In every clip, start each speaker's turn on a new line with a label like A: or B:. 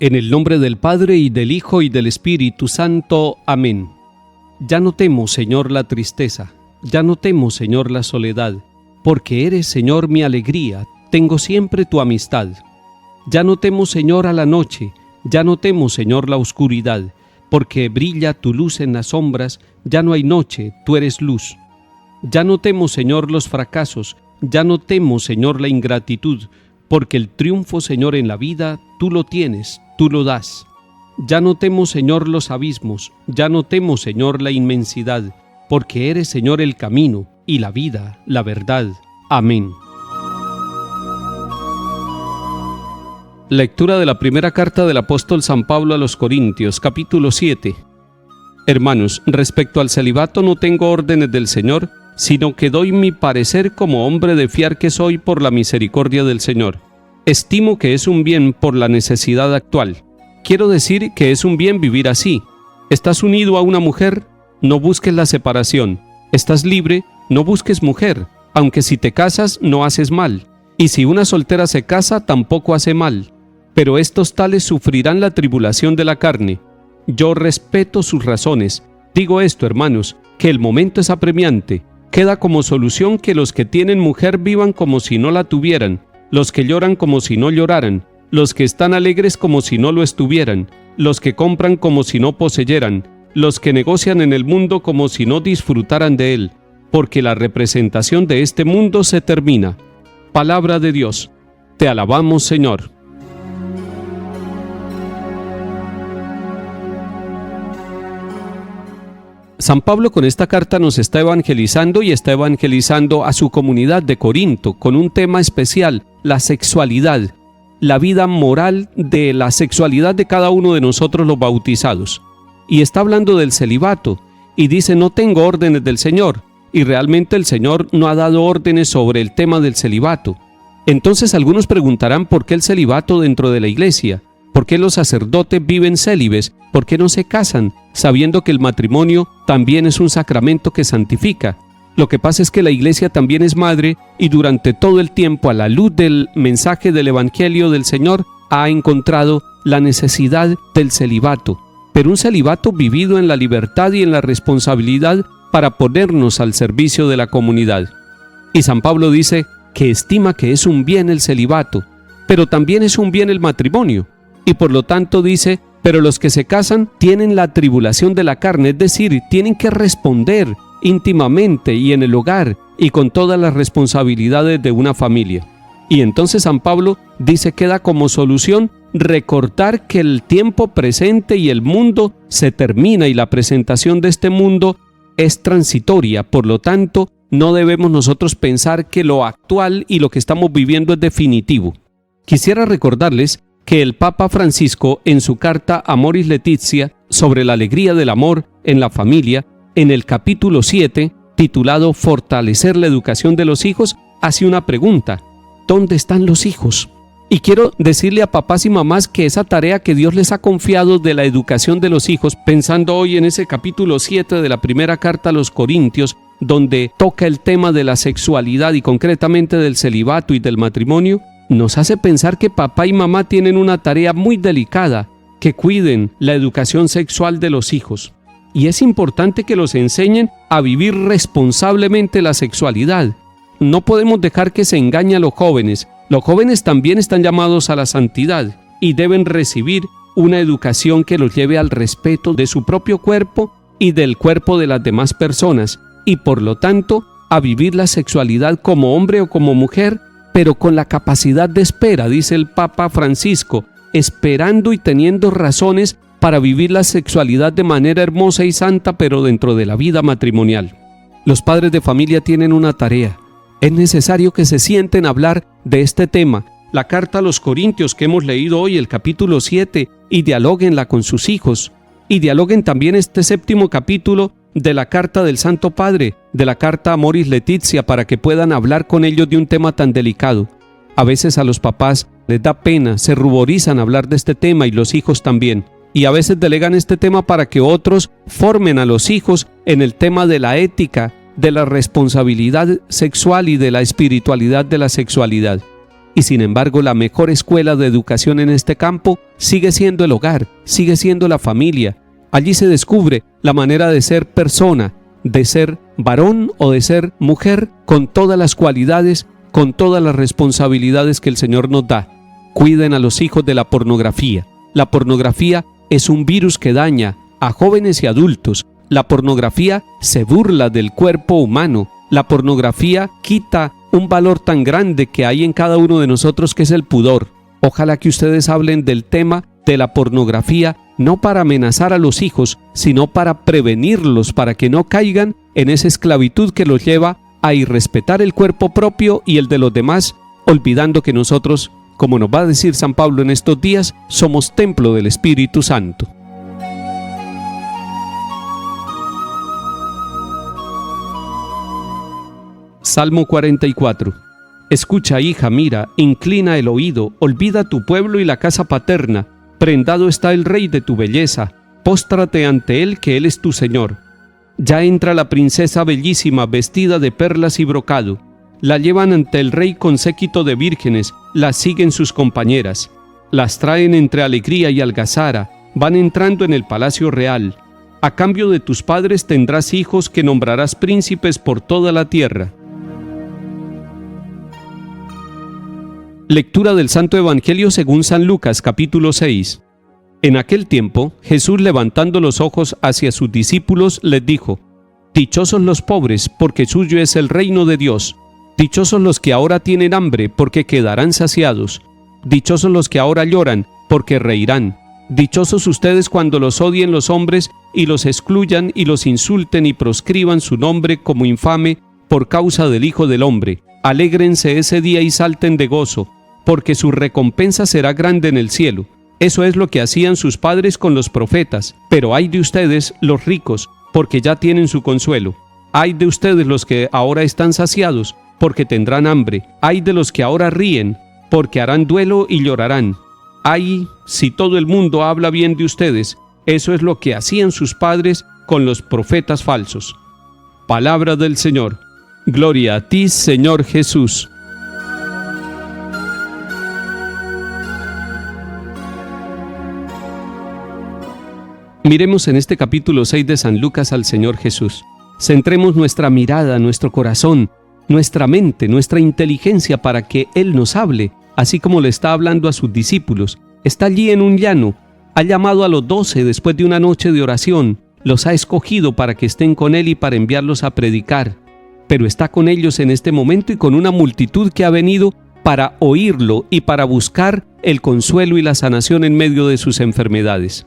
A: En el nombre del Padre, y del Hijo, y del Espíritu Santo. Amén. Ya no temo, Señor, la tristeza, ya no temo, Señor, la soledad, porque eres, Señor, mi alegría, tengo siempre tu amistad. Ya no temo, Señor, a la noche, ya no temo, Señor, la oscuridad, porque brilla tu luz en las sombras, ya no hay noche, tú eres luz. Ya no temo, Señor, los fracasos, ya no temo, Señor, la ingratitud, porque el triunfo, Señor, en la vida, tú lo tienes, tú lo das. Ya no temo, Señor, los abismos, ya no temo, Señor, la inmensidad, porque eres, Señor, el camino y la vida, la verdad. Amén. Lectura de la primera carta del apóstol San Pablo a los Corintios, capítulo 7. Hermanos, respecto al celibato no tengo órdenes del Señor, sino que doy mi parecer como hombre de fiar que soy por la misericordia del Señor. Estimo que es un bien por la necesidad actual. Quiero decir que es un bien vivir así. ¿Estás unido a una mujer? No busques la separación. ¿Estás libre? No busques mujer, aunque si te casas no haces mal. Y si una soltera se casa, tampoco hace mal. Pero estos tales sufrirán la tribulación de la carne. Yo respeto sus razones. Digo esto, hermanos, que el momento es apremiante. Queda como solución que los que tienen mujer vivan como si no la tuvieran, los que lloran como si no lloraran, los que están alegres como si no lo estuvieran, los que compran como si no poseyeran, los que negocian en el mundo como si no disfrutaran de él, porque la representación de este mundo se termina. Palabra de Dios. Te alabamos, Señor. San Pablo con esta carta nos está evangelizando y está evangelizando a su comunidad de Corinto con un tema especial, la sexualidad, la vida moral de la sexualidad de cada uno de nosotros los bautizados. Y está hablando del celibato y dice: no tengo órdenes del Señor, y realmente el Señor no ha dado órdenes sobre el tema del celibato. Entonces algunos preguntarán por qué el celibato dentro de la iglesia. ¿Por qué los sacerdotes viven célibes? ¿Por qué no se casan, sabiendo que el matrimonio también es un sacramento que santifica? Lo que pasa es que la iglesia también es madre y durante todo el tiempo, a la luz del mensaje del Evangelio del Señor, ha encontrado la necesidad del celibato. Pero un celibato vivido en la libertad y en la responsabilidad para ponernos al servicio de la comunidad. Y San Pablo dice que estima que es un bien el celibato, pero también es un bien el matrimonio. Y por lo tanto dice: pero los que se casan tienen la tribulación de la carne, es decir, tienen que responder íntimamente y en el hogar y con todas las responsabilidades de una familia. Y entonces San Pablo dice que da como solución recordar que el tiempo presente y el mundo se termina y la presentación de este mundo es transitoria. Por lo tanto, no debemos nosotros pensar que lo actual y lo que estamos viviendo es definitivo. Quisiera recordarles que el Papa Francisco, en su carta Amoris Laetitia sobre la alegría del amor en la familia, en el capítulo 7, titulado Fortalecer la educación de los hijos, hace una pregunta: ¿dónde están los hijos? Y quiero decirle a papás y mamás que esa tarea que Dios les ha confiado de la educación de los hijos, pensando hoy en ese capítulo 7 de la primera carta a los Corintios, donde toca el tema de la sexualidad y concretamente del celibato y del matrimonio, nos hace pensar que papá y mamá tienen una tarea muy delicada, que cuiden la educación sexual de los hijos. Y es importante que los enseñen a vivir responsablemente la sexualidad. No podemos dejar que se engañe a los jóvenes. Los jóvenes también están llamados a la santidad y deben recibir una educación que los lleve al respeto de su propio cuerpo y del cuerpo de las demás personas, y por lo tanto a vivir la sexualidad como hombre o como mujer, pero con la capacidad de espera, dice el Papa Francisco, esperando y teniendo razones para vivir la sexualidad de manera hermosa y santa, pero dentro de la vida matrimonial. Los padres de familia tienen una tarea. Es necesario que se sienten a hablar de este tema, la carta a los Corintios que hemos leído hoy, el capítulo 7, y dialóguenla con sus hijos. Y dialoguen también este séptimo capítulo de la carta del Santo Padre, de la carta Amoris Laetitia, para que puedan hablar con ellos de un tema tan delicado. A veces a los papás les da pena, se ruborizan hablar de este tema y los hijos también. Y a veces delegan este tema para que otros formen a los hijos en el tema de la ética, de la responsabilidad sexual y de la espiritualidad de la sexualidad. Y sin embargo, la mejor escuela de educación en este campo sigue siendo el hogar, sigue siendo la familia. Allí se descubre la manera de ser persona, de ser varón o de ser mujer, con todas las cualidades, con todas las responsabilidades que el Señor nos da. Cuiden a los hijos de la pornografía. La pornografía es un virus que daña a jóvenes y adultos. La pornografía se burla del cuerpo humano. La pornografía quita un valor tan grande que hay en cada uno de nosotros, que es el pudor. Ojalá que ustedes hablen del tema de la pornografía, no para amenazar a los hijos, sino para prevenirlos, para que no caigan en esa esclavitud que los lleva a irrespetar el cuerpo propio y el de los demás, olvidando que nosotros, como nos va a decir San Pablo en estos días, somos templo del Espíritu Santo. Salmo 44. Escucha, hija, mira, inclina el oído, olvida tu pueblo y la casa paterna. Prendado está el rey de tu belleza, póstrate ante él, que él es tu Señor. Ya entra la princesa bellísima, vestida de perlas y brocado. La llevan ante el rey con séquito de vírgenes, la siguen sus compañeras. Las traen entre alegría y algazara, van entrando en el palacio real. A cambio de tus padres tendrás hijos que nombrarás príncipes por toda la tierra. Lectura del Santo Evangelio según San Lucas, capítulo 6. En aquel tiempo, Jesús, levantando los ojos hacia sus discípulos, les dijo: Dichosos los pobres, porque suyo es el reino de Dios. Dichosos los que ahora tienen hambre, porque quedarán saciados. Dichosos los que ahora lloran, porque reirán. Dichosos ustedes cuando los odien los hombres y los excluyan y los insulten y proscriban su nombre como infame por causa del Hijo del Hombre. Alégrense ese día y salten de gozo, porque su recompensa será grande en el cielo. Eso es lo que hacían sus padres con los profetas. Pero ay de ustedes, los ricos, porque ya tienen su consuelo. Ay de ustedes los que ahora están saciados, porque tendrán hambre. Ay de los que ahora ríen, porque harán duelo y llorarán. Ay, si todo el mundo habla bien de ustedes. Eso es lo que hacían sus padres con los profetas falsos. Palabra del Señor. Gloria a ti, Señor Jesús. Miremos en este capítulo 6 de San Lucas al Señor Jesús. Centremos nuestra mirada, nuestro corazón, nuestra mente, nuestra inteligencia para que Él nos hable, así como le está hablando a sus discípulos. Está allí en un llano, ha llamado a los 12 después de una noche de oración, los ha escogido para que estén con Él y para enviarlos a predicar. Pero está con ellos en este momento y con una multitud que ha venido para oírlo y para buscar el consuelo y la sanación en medio de sus enfermedades.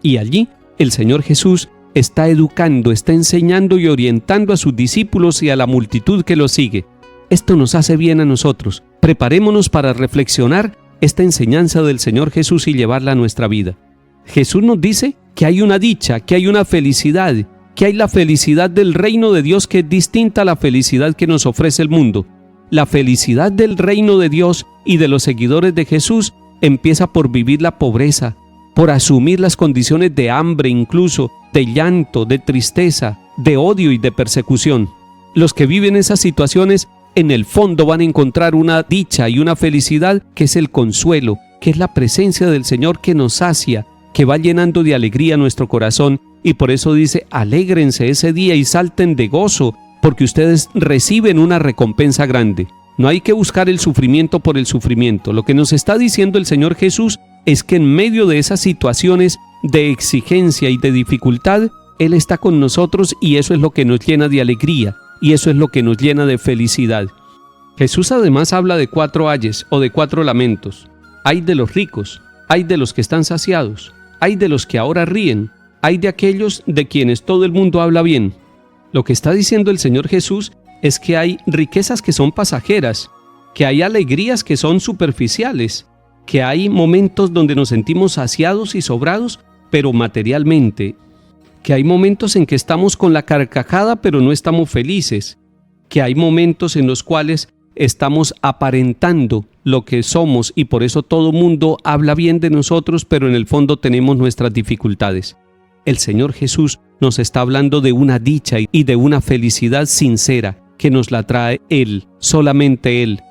A: Y allí el Señor Jesús está educando, está enseñando y orientando a sus discípulos y a la multitud que lo sigue. Esto nos hace bien a nosotros. Preparémonos para reflexionar esta enseñanza del Señor Jesús y llevarla a nuestra vida. Jesús nos dice que hay una dicha, que hay una felicidad, que hay la felicidad del reino de Dios que es distinta a la felicidad que nos ofrece el mundo. La felicidad del reino de Dios y de los seguidores de Jesús empieza por vivir la pobreza, por asumir las condiciones de hambre, incluso de llanto, de tristeza, de odio y de persecución. Los que viven esas situaciones en el fondo van a encontrar una dicha y una felicidad que es el consuelo, que es la presencia del Señor que nos sacia, que va llenando de alegría nuestro corazón. Y por eso dice: alégrense ese día y salten de gozo, porque ustedes reciben una recompensa grande. No hay que buscar el sufrimiento por el sufrimiento. Lo que nos está diciendo el Señor Jesús es que en medio de esas situaciones de exigencia y de dificultad, Él está con nosotros y eso es lo que nos llena de alegría y eso es lo que nos llena de felicidad. Jesús además habla de 4 ayes o de 4 lamentos. Ay de los ricos, ay de los que están saciados, ay de los que ahora ríen, ay de aquellos de quienes todo el mundo habla bien. Lo que está diciendo el Señor Jesús es que hay riquezas que son pasajeras, que hay alegrías que son superficiales, que hay momentos donde nos sentimos saciados y sobrados, pero materialmente, que hay momentos en que estamos con la carcajada pero no estamos felices, que hay momentos en los cuales estamos aparentando lo que somos y por eso todo mundo habla bien de nosotros, pero en el fondo tenemos nuestras dificultades. El Señor Jesús nos está hablando de una dicha y de una felicidad sincera que nos la trae Él, solamente Él.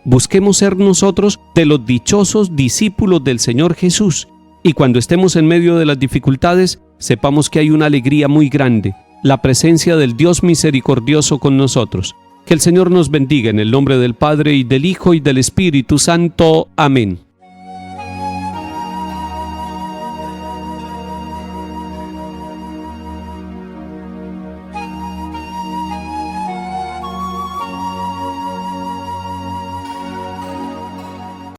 A: Busquemos ser nosotros de los dichosos discípulos del Señor Jesús. Y cuando estemos en medio de las dificultades, sepamos que hay una alegría muy grande, la presencia del Dios misericordioso con nosotros. Que el Señor nos bendiga en el nombre del Padre, y del Hijo, y del Espíritu Santo. Amén.